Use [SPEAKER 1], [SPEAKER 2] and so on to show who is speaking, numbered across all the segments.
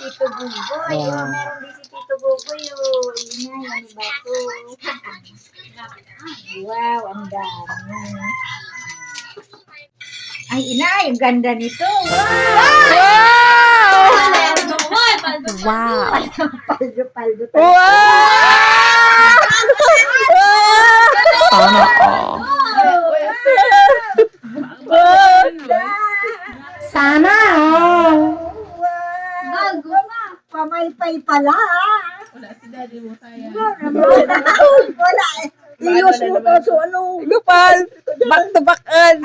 [SPEAKER 1] Tito Buboy. Oh, meron din si Tito Buboy. Oh, yun na, ano ba ito? Wow, ang dami. Ay, inay, ang ganda nito. Wow!
[SPEAKER 2] Wow!
[SPEAKER 1] Paldo.
[SPEAKER 2] Wow! Sana all. Sana all.
[SPEAKER 1] Bago na. Pamaypay pala.
[SPEAKER 3] Wala si daddy mo kaya.
[SPEAKER 1] Wala. Iyos mo to so ano.
[SPEAKER 2] Gupal! Back to back an!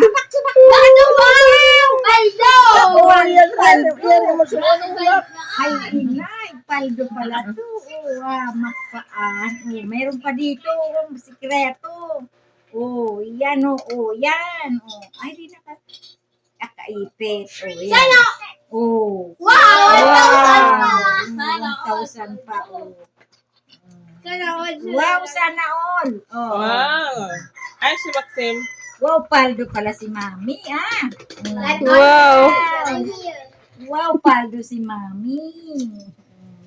[SPEAKER 1] Ay, inay, paldo pala to. Oh, makpaan. Oh, mayroon pa dito. Oh, sikreto. Oh, yan oh. Oh, yan. Oh, ay, di na nakaipit. Oh, yan. Oh. Wow! 1,000 pa. Oh. Wow, sana all. Oh.
[SPEAKER 3] Wow! Ay, si Maxim.
[SPEAKER 1] Wow, paldo pala si Mami, ah.
[SPEAKER 2] Wow!
[SPEAKER 1] Wow, paldo si Mami.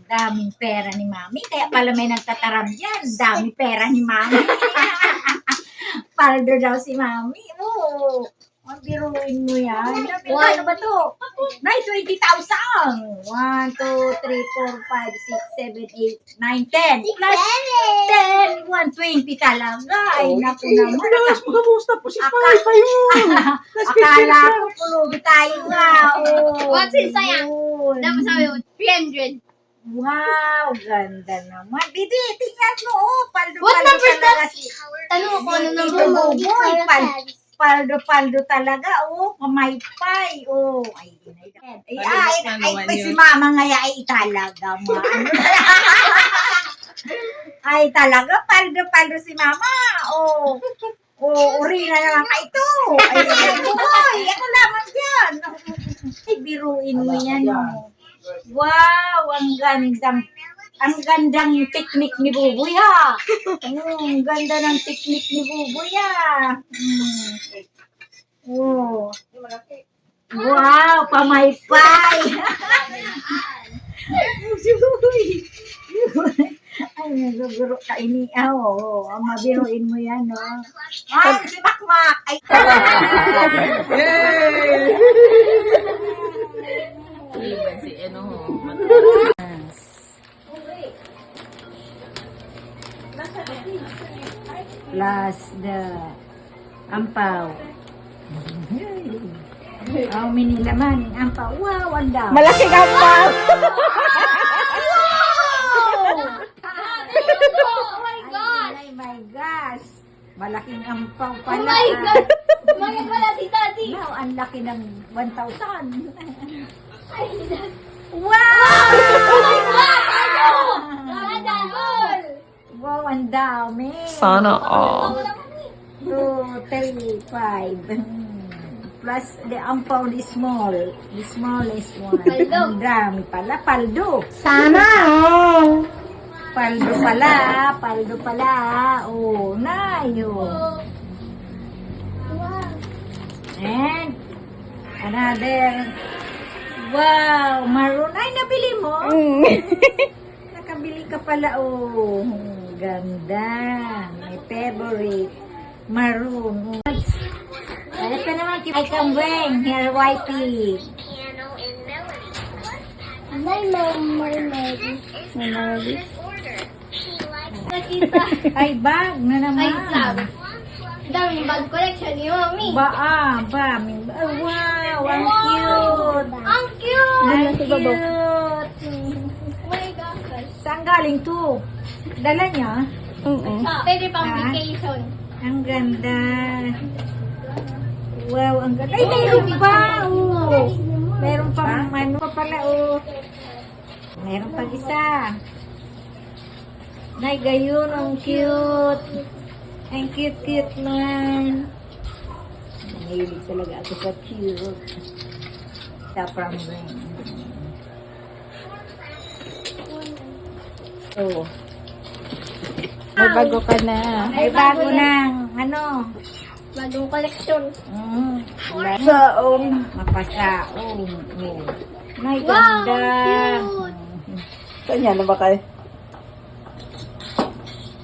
[SPEAKER 1] Daming pera ni Mami. Kaya pala may nagtataram yan. Dami pera ni Mami. Paldo daw si Mami. Oo. Ang biruin mo yan. Ano ba to? Nay, 20,000. 1, 2, 3, 4, 5, 6, 7, 8, 9, 10. Plus 10. 120 talaga. Ay, naku naman.
[SPEAKER 3] Kamusta po si Pai pa yun?
[SPEAKER 1] Akala ko pulubi tayo nga. Oh,
[SPEAKER 4] What's his sayang?
[SPEAKER 1] yun.
[SPEAKER 4] Dapat sabi mo, 300.
[SPEAKER 1] Wow, ganda naman. Bibi, tingnan mo. Oh, paldo
[SPEAKER 4] What number
[SPEAKER 1] talaga si
[SPEAKER 4] Tanong ko ano
[SPEAKER 1] Tito
[SPEAKER 4] number mo.
[SPEAKER 1] Buboy. Paldo talaga. Oh, pamaypay. Oh, ay, si mama nga ay talaga. Ay, talaga. Paldo si mama. Oh, uri na naman ka ito. Ay, buboy. Ako naman yan. Ay, biruin mo yan. Oh. Wow, ang gandang technique ni Buboy ha. Ang ganda ng technique ni Buboy ha. Oh. Wow, pamaypay. Si Buboy. Ay, naguguro ka iniaw. Oh, mabiruin mo yan, no? Ay, si Makmak. Ay,
[SPEAKER 3] Yay! Iban si ano.
[SPEAKER 1] plus the ampaw. How many laman ang ampaw? Wow, ang dami.
[SPEAKER 2] Malaking ampaw!
[SPEAKER 4] Oh my God!
[SPEAKER 1] Ay, my gosh. Malaking ampaw
[SPEAKER 4] Oh
[SPEAKER 1] pala.
[SPEAKER 4] my God! Bakit wala si Daddy?
[SPEAKER 1] Wow, ang laki ng 1,000.
[SPEAKER 4] Ay,
[SPEAKER 1] Wow!
[SPEAKER 4] oh my God! Ano? Sada all!
[SPEAKER 1] Wow, ang dami.
[SPEAKER 2] Sana all.
[SPEAKER 1] 2, 3, 5. Plus the ampaw, the small. The smallest one.
[SPEAKER 4] Paldo.
[SPEAKER 1] Ang dami pala. Paldo.
[SPEAKER 2] Sana all.
[SPEAKER 1] Paldo pala. Oh, na yun.
[SPEAKER 4] Wow!
[SPEAKER 1] And another. Wow, maroon. Ay, nabili mo? Nakabili ka pala. Oh, ganda. My favorite. Maroon. Ito naman, I can bring here, wifey.
[SPEAKER 4] My Nakita.
[SPEAKER 1] Ay, bag na naman.
[SPEAKER 4] Ay, sabi. Daming bag collection ni Mami.
[SPEAKER 1] Wow, ang cute.
[SPEAKER 4] Ang cute!
[SPEAKER 1] Ang cute.
[SPEAKER 4] Oh my gosh.
[SPEAKER 1] Saan galing to? Dala niya?
[SPEAKER 4] Pwede pang
[SPEAKER 1] Ah.
[SPEAKER 4] vacation.
[SPEAKER 1] Ang ganda. Wow, ang ganda. Ay, mayroon pa. Oh. Meron pang ano pa pala. Oh. Meron pang isa. Nay, gayon. Ang cute. Ang cute man. Mahilig talaga ako sa cute. Sa from ring. Oh.
[SPEAKER 2] May bago ka na.
[SPEAKER 1] Ay, bago ng ano.
[SPEAKER 4] Bagong collection.
[SPEAKER 2] Saong.
[SPEAKER 1] Mapasaong. Oh. Nay,
[SPEAKER 4] Wow,
[SPEAKER 1] ganda.
[SPEAKER 4] cute! Kanya na ba kayo?